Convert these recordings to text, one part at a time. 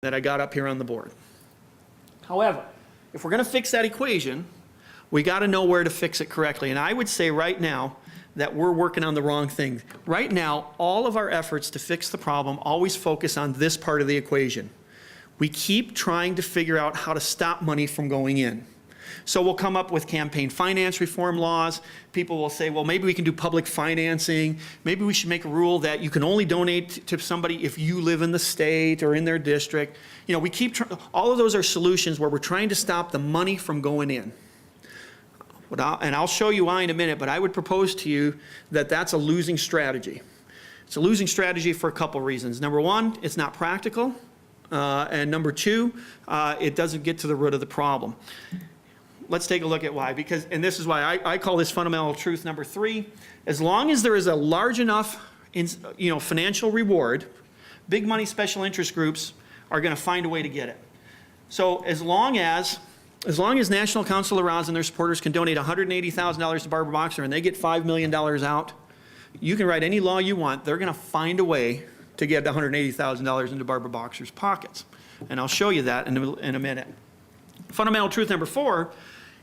that I got up here on the board. However, if we're going to fix that equation, we got to know where to fix it correctly. And I would say right now that we're working on the wrong thing. Right now, all of our efforts to fix the problem always focus on this part of the equation. We keep trying to figure out how to stop money from going in. So we'll come up with campaign finance reform laws. People will say, well, maybe we can do public financing. Maybe we should make a rule that you can only donate to somebody if you live in the state or in their district. You know, we keep all of those are solutions where we're trying to stop the money from going in. And I'll show you why in a minute, but I would propose to you that that's a losing strategy. It's a losing strategy for a couple reasons. Number one, it's not practical. And number two, it doesn't get to the root of the problem. Let's take a look at why, and this is why I call this fundamental truth number 3. As long as there is a large enough financial reward, big money special interest groups are going to find a way to get it. So as long as National Council of Rouse and their supporters can donate $180,000 to Barbara Boxer and they get $5 million out, you can write any law you want, they're going to find a way to get $180,000 into Barbara Boxer's pockets. And I'll show you that in a minute. Fundamental truth number 4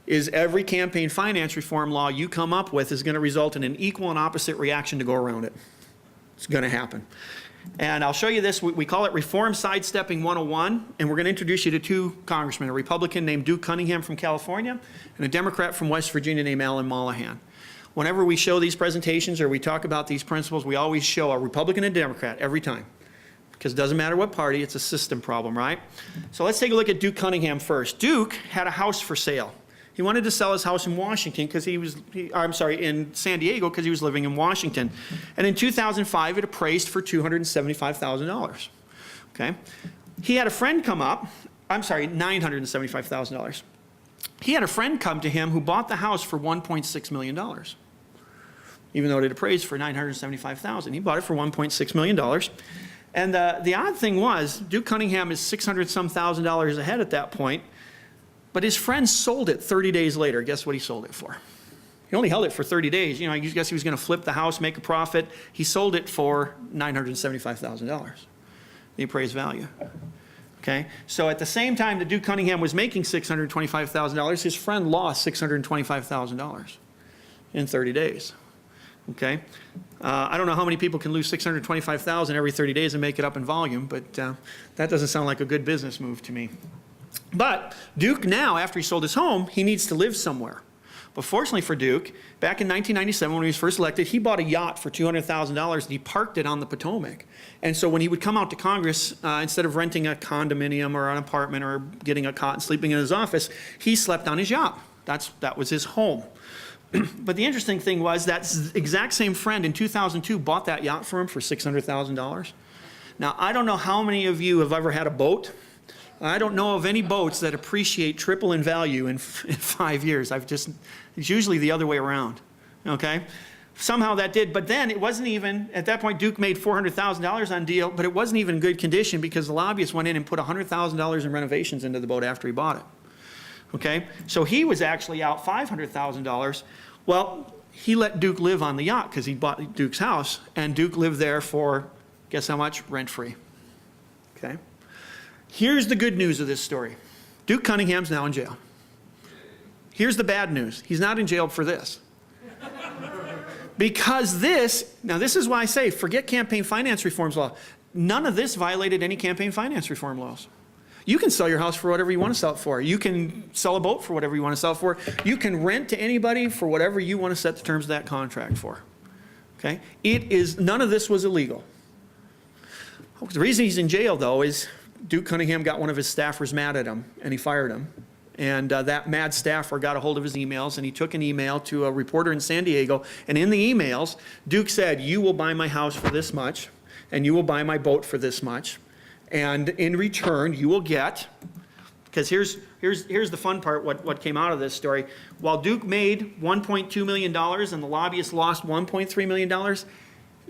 is every campaign finance reform law you come up with is going to result in an equal and opposite reaction to go around it. It's going to happen. And I'll show you this. We call it Reform Sidestepping 101, and we're going to introduce you to 2 congressmen, a Republican named Duke Cunningham from California and a Democrat from West Virginia named Alan Mollahan. Whenever we show these presentations or we talk about these principles, we always show a Republican and a Democrat every time. Because it doesn't matter what party, it's a system problem, right? So let's take a look at Duke Cunningham first. Duke had a house for sale. He wanted to sell his house in Washington because in San Diego because he was living in Washington. And in 2005, it appraised for $275,000. Okay? He had a friend come up, $975,000. He had a friend come to him who bought the house for $1.6 million. Even though it had appraised for $975,000. He bought it for $1.6 million. And the odd thing was, Duke Cunningham is $600-some thousand ahead at that point, but his friend sold it 30 days later. Guess what he sold it for? He only held it for 30 days. You know, I guess he was going to flip the house, make a profit. He sold it for $975,000, the appraised value. Okay? So at the same time that Duke Cunningham was making $625,000, his friend lost $625,000 in 30 days. Okay? I don't know how many people can lose $625,000 every 30 days and make it up in volume, but that doesn't sound like a good business move to me. But Duke now, after he sold his home, he needs to live somewhere. But fortunately for Duke, back in 1997 when he was first elected, he bought a yacht for $200,000 and he parked it on the Potomac. And so when he would come out to Congress, instead of renting a condominium or an apartment or getting a cot and sleeping in his office, he slept on his yacht. That was his home. But the interesting thing was that exact same friend in 2002 bought that yacht for him for $600,000. Now, I don't know how many of you have ever had a boat. I don't know of any boats that appreciate triple in value in 5 years. It's usually the other way around, okay? Somehow that did, but then it wasn't even, at that point Duke made $400,000 on deal, but it wasn't even in good condition because the lobbyists went in and put $100,000 in renovations into the boat after he bought it. Okay, so he was actually out $500,000. Well, he let Duke live on the yacht because he bought Duke's house, and Duke lived there for, guess how much? Rent-free. Okay. Here's the good news of this story. Duke Cunningham's now in jail. Here's the bad news. He's not in jail for this. Because this is why I say, forget campaign finance reforms law. None of this violated any campaign finance reform laws. You can sell your house for whatever you want to sell it for. You can sell a boat for whatever you want to sell it for. You can rent to anybody for whatever you want to set the terms of that contract for. Okay? None of this was illegal. The reason he's in jail, though, is Duke Cunningham got one of his staffers mad at him, and he fired him. And that mad staffer got a hold of his emails, and he took an email to a reporter in San Diego. And in the emails, Duke said, you will buy my house for this much, and you will buy my boat for this much. And in return, you will get, because here's the fun part, what came out of this story. While Duke made $1.2 million and the lobbyists lost $1.3 million,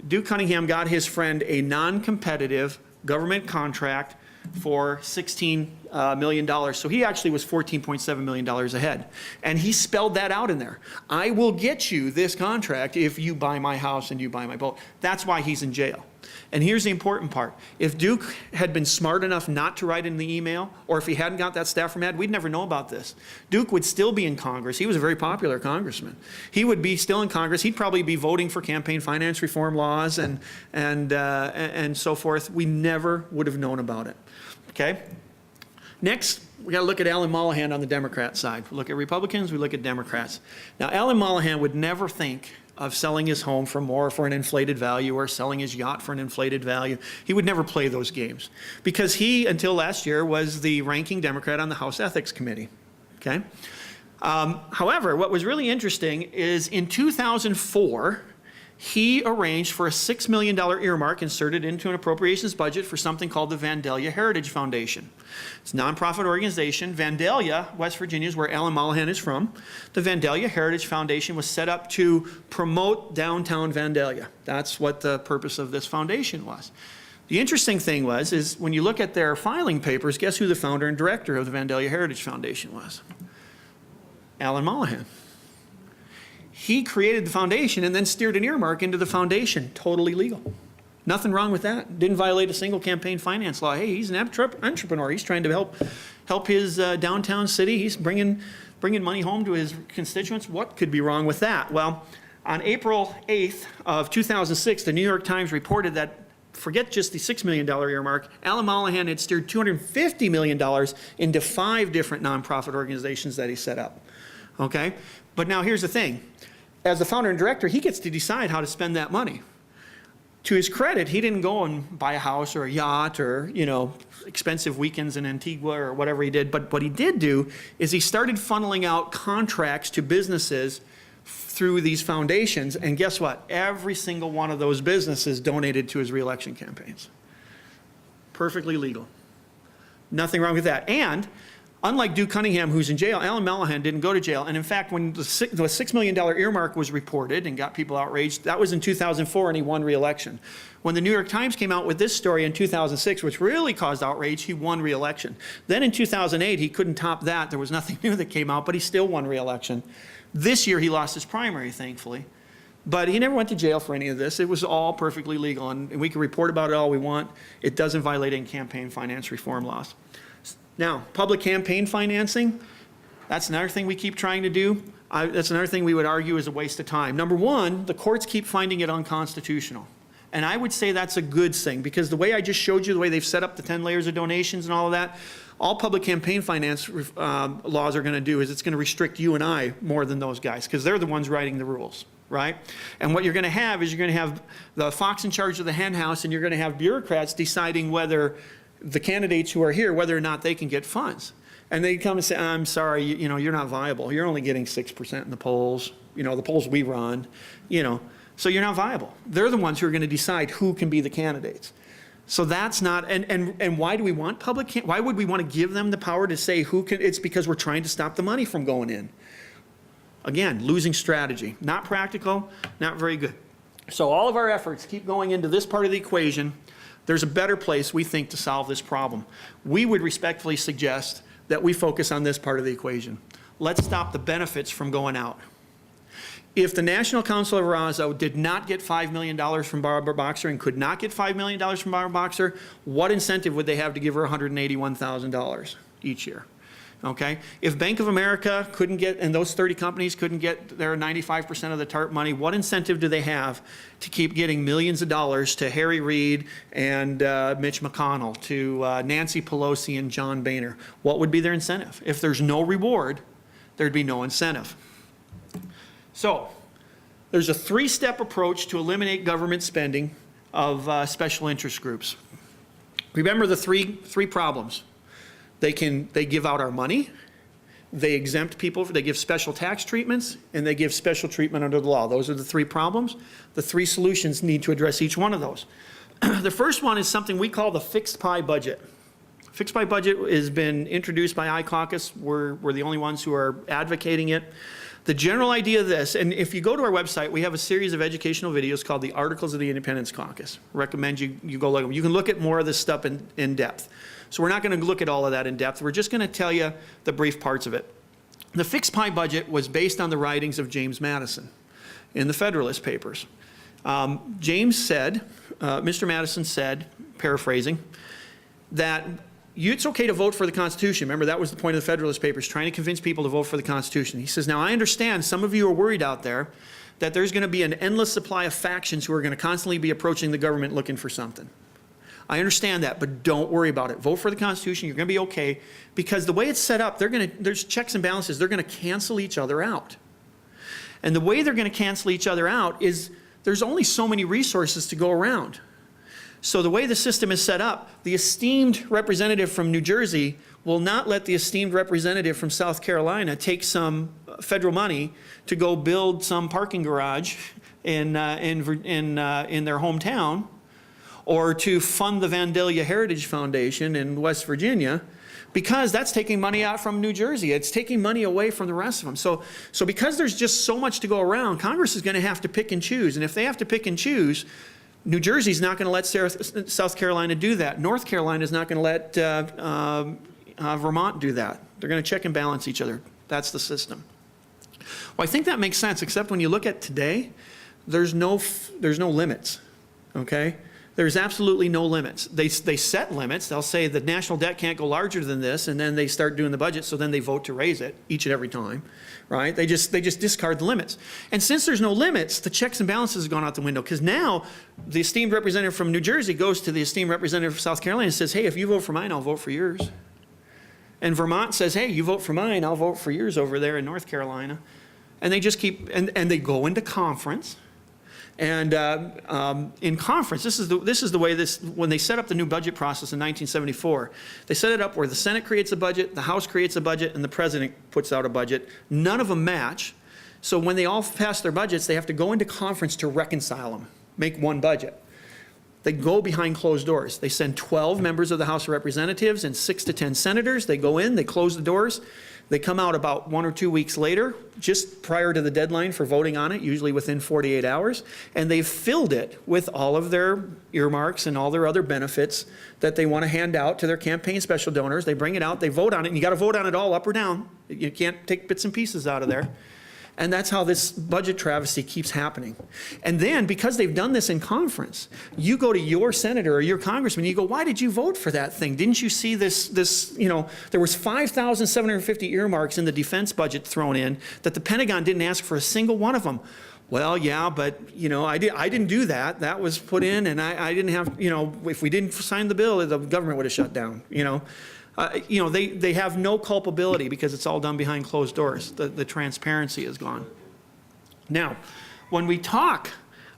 Duke Cunningham got his friend a non-competitive government contract for $16 million. So he actually was $14.7 million ahead. And he spelled that out in there. I will get you this contract if you buy my house and you buy my boat. That's why he's in jail. And here's the important part. If Duke had been smart enough not to write in the email, or if he hadn't got that staffer mad, we'd never know about this. Duke would still be in Congress. He was a very popular congressman. He would be still in Congress. He'd probably be voting for campaign finance reform laws and so forth. We never would have known about it. Okay? Next, we got to look at Alan Mollahan on the Democrat side. We look at Republicans, we look at Democrats. Now, Alan Mollahan would never think of selling his home for an inflated value, or selling his yacht for an inflated value. He would never play those games because he, until last year, was the ranking Democrat on the House Ethics Committee. Okay? However, what was really interesting is in 2004, he arranged for a $6 million earmark inserted into an appropriations budget for something called the Vandalia Heritage Foundation. It's a nonprofit organization. Vandalia, West Virginia, is where Alan Mollahan is from. The Vandalia Heritage Foundation was set up to promote downtown Vandalia. That's what the purpose of this foundation was. The interesting thing is when you look at their filing papers, guess who the founder and director of the Vandalia Heritage Foundation was? Alan Mollahan. He created the foundation and then steered an earmark into the foundation. Totally legal. Nothing wrong with that. Didn't violate a single campaign finance law. Hey, he's an entrepreneur. He's trying to help his downtown city. He's bringing money home to his constituents. What could be wrong with that? Well, on April 8th of 2006, the New York Times reported that, forget just the $6 million earmark, Alan Mollahan had steered $250 million into 5 different nonprofit organizations that he set up. Okay? But now here's the thing. As the founder and director, he gets to decide how to spend that money. To his credit, he didn't go and buy a house or a yacht or, expensive weekends in Antigua or whatever he did. But what he did do is he started funneling out contracts to businesses through these foundations. And guess what? Every single one of those businesses donated to his reelection campaigns. Perfectly legal. Nothing wrong with that. And unlike Duke Cunningham, who's in jail, Alan Mollahan didn't go to jail. And in fact, when the $6 million earmark was reported and got people outraged, that was in 2004 and he won re-election. When the New York Times came out with this story in 2006, which really caused outrage, he won re-election. Then in 2008, he couldn't top that. There was nothing new that came out, but he still won re-election. This year, he lost his primary, thankfully. But he never went to jail for any of this. It was all perfectly legal, and we can report about it all we want. It doesn't violate any campaign finance reform laws. Now, public campaign financing, that's another thing we keep trying to do. That's another thing we would argue is a waste of time. Number one, the courts keep finding it unconstitutional. And I would say that's a good thing, because the way I just showed you, the way they've set up the 10 layers of donations and all of that, all public campaign finance laws are going to do is it's going to restrict you and I more than those guys, because they're the ones writing the rules, right? And what you're going to have is you're going to have the fox in charge of the hen house, and you're going to have bureaucrats deciding whether the candidates who are here, whether or not they can get funds. And they come and say, I'm sorry, you're not viable. You're only getting 6% in the polls, the polls we run, so you're not viable. They're the ones who are going to decide who can be the candidates. So that's not, and why do we want why would we want to give them the power to say who can? It's because we're trying to stop the money from going in. Again, losing strategy. Not practical, not very good. So all of our efforts keep going into this part of the equation. There's a better place, we think, to solve this problem. We would respectfully suggest that we focus on this part of the equation. Let's stop the benefits from going out. If the National Council of Erasmo did not get $5 million from Barbara Boxer and could not get $5 million from Barbara Boxer, what incentive would they have to give her $181,000 each year? Okay? If Bank of America couldn't get, and those 30 companies couldn't get their 95% of the TARP money, what incentive do they have to keep getting millions of dollars to Harry Reid and Mitch McConnell, to Nancy Pelosi and John Boehner? What would be their incentive? If there's no reward, there'd be no incentive. So, there's a 3-step approach to eliminate government spending of special interest groups. Remember the three problems. They give out our money, they exempt people, they give special tax treatments, and they give special treatment under the law. Those are the 3 problems. The 3 solutions need to address each one of those. The first one is something we call the fixed pie budget. Fixed pie budget has been introduced by iCaucus. We're the only ones who are advocating it. The general idea of this, and if you go to our website, we have a series of educational videos called the Articles of the Independence Caucus. Recommend you go look at them. You can look at more of this stuff in depth. So we're not going to look at all of that in depth. We're just going to tell you the brief parts of it. The fixed pie budget was based on the writings of James Madison in the Federalist Papers. James said, Mr. Madison said, paraphrasing, that it's okay to vote for the Constitution. Remember, that was the point of the Federalist Papers, trying to convince people to vote for the Constitution. He says, now I understand some of you are worried out there that there's going to be an endless supply of factions who are going to constantly be approaching the government looking for something. I understand that, but don't worry about it. Vote for the Constitution. You're going to be okay, because the way it's set up, there's checks and balances. They're going to cancel each other out. And the way they're going to cancel each other out is there's only so many resources to go around. So the way the system is set up, the esteemed representative from New Jersey will not let the esteemed representative from South Carolina take some federal money to go build some parking garage in their hometown, or to fund the Vandalia Heritage Foundation in West Virginia, because that's taking money out from New Jersey. It's taking money away from the rest of them. So because there's just so much to go around, Congress is going to have to pick and choose. And if they have to pick and choose, New Jersey's not going to let South Carolina do that. North Carolina is not going to let Vermont do that. They're going to check and balance each other. That's the system. Well, I think that makes sense, except when you look at today, there's no limits, okay? There's absolutely no limits. They set limits. They'll say the national debt can't go larger than this, and then they start doing the budget, so then they vote to raise it each and every time, right? They just discard the limits. And since there's no limits, the checks and balances have gone out the window, because now the esteemed representative from New Jersey goes to the esteemed representative from South Carolina and says, hey, if you vote for mine, I'll vote for yours. And Vermont says, hey, you vote for mine, I'll vote for yours over there in North Carolina. And they just keep, and they go into conference. And in conference, this is the way when they set up the new budget process in 1974, they set it up where the Senate creates a budget, the House creates a budget, and the President puts out a budget. None of them match. So when they all pass their budgets, they have to go into conference to reconcile them, make one budget. They go behind closed doors. They send 12 members of the House of Representatives and 6 to 10 senators. They go in, they close the doors. They come out about 1 or 2 weeks later, just prior to the deadline for voting on it, usually within 48 hours, and they've filled it with all of their earmarks and all their other benefits that they want to hand out to their campaign special donors. They bring it out, they vote on it, and you got to vote on it all up or down. You can't take bits and pieces out of there. And that's how this budget travesty keeps happening. And then, because they've done this in conference, you go to your senator or your congressman, you go, why did you vote for that thing? Didn't you see this, there was 5,750 earmarks in the defense budget thrown in that the Pentagon didn't ask for a single one of them. Well, yeah, but, I didn't do that. That was put in, and I didn't have, if we didn't sign the bill, the government would have shut down, they have no culpability because it's all done behind closed doors. The transparency is gone. Now, when we talk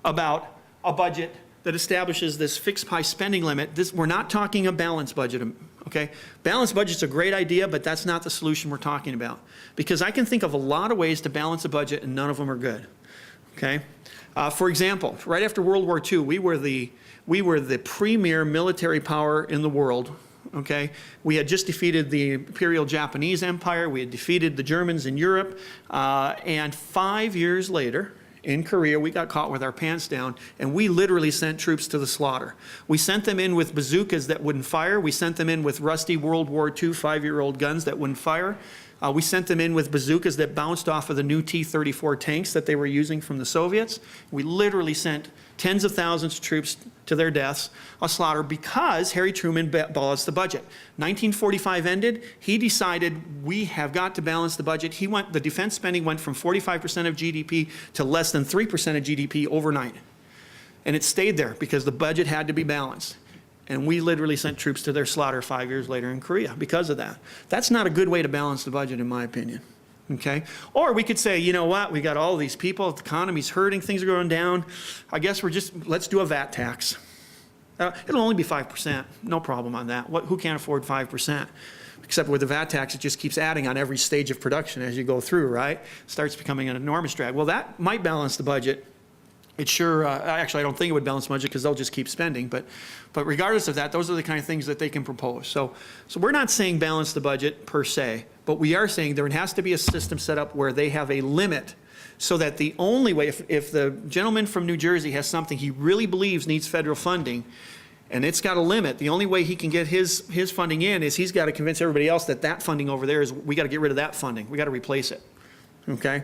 about a budget that establishes this fixed price spending limit, we're not talking a balanced budget, okay? Balanced budget's a great idea, but that's not the solution we're talking about. Because I can think of a lot of ways to balance a budget, and none of them are good, okay? For example, right after World War II, we were the premier military power in the world, okay? We had just defeated the Imperial Japanese Empire. We had defeated the Germans in Europe. And 5 years later, in Korea, we got caught with our pants down, and we literally sent troops to the slaughter. We sent them in with bazookas that wouldn't fire. We sent them in with rusty World War II 5-year-old guns that wouldn't fire. We sent them in with bazookas that bounced off of the new T-34 tanks that they were using from the Soviets. We literally sent tens of thousands of troops to their deaths, a slaughter, because Harry Truman balanced the budget. 1945 ended. He decided we have got to balance the budget. The defense spending went from 45% of GDP to less than 3% of GDP overnight. And it stayed there because the budget had to be balanced. And we literally sent troops to their slaughter 5 years later in Korea because of that. That's not a good way to balance the budget, in my opinion. Okay? Or we could say, you know what, we got all these people, the economy's hurting, things are going down. I guess let's do a VAT tax. It'll only be 5%, no problem on that. Who can't afford 5%? Except with the VAT tax, it just keeps adding on every stage of production as you go through, right? It starts becoming an enormous drag. Well, that might balance the budget. It sure, actually, I don't think it would balance the budget because they'll just keep spending. But regardless of that, those are the kind of things that they can propose. So we're not saying balance the budget per se, but we are saying there has to be a system set up where they have a limit so that the only way, if the gentleman from New Jersey has something he really believes needs federal funding, and it's got a limit, the only way he can get his funding in is he's got to convince everybody else that funding over there we got to get rid of that funding. We got to replace it, okay?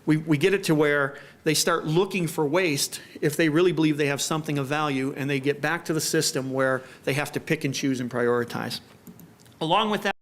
We get it to where they start looking for waste if they really believe they have something of value, and they get back to the system where they have to pick and choose and prioritize. Along with that,